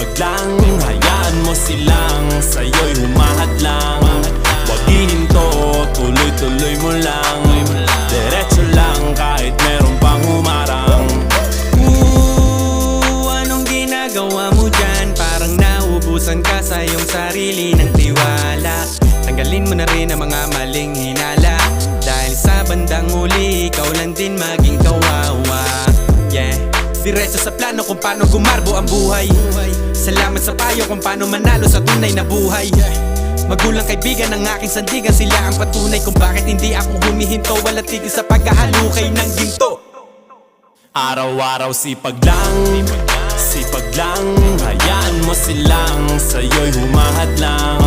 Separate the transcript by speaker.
Speaker 1: sipag lang, hayaan mo silang sa'yo'y humahadlang. Huwag hihinto, tuloy-tuloy mo lang. Diretso lang kahit meron pang humarang.
Speaker 2: Anong ginagawa mo dyan? Parang naubusan ka sa iyong sarili ng tiwala. Tanggalin mo na rin ang mga maling hinala, dahil sa bandang huli ikaw lang din maging kawawa. Yeah, diretso sa plano kung paano gumarbo ang buhay. Salamat sa payo kung paano manalo sa tunay na buhay. Magulang kaibigan ng aking sandigan, sila ang patunay kung bakit hindi ako humihinto. Walang tigil sa pagkahalukay ng ginto.
Speaker 1: Araw-araw sipag lang, hayaan mo silang sa'yo'y humahadlang.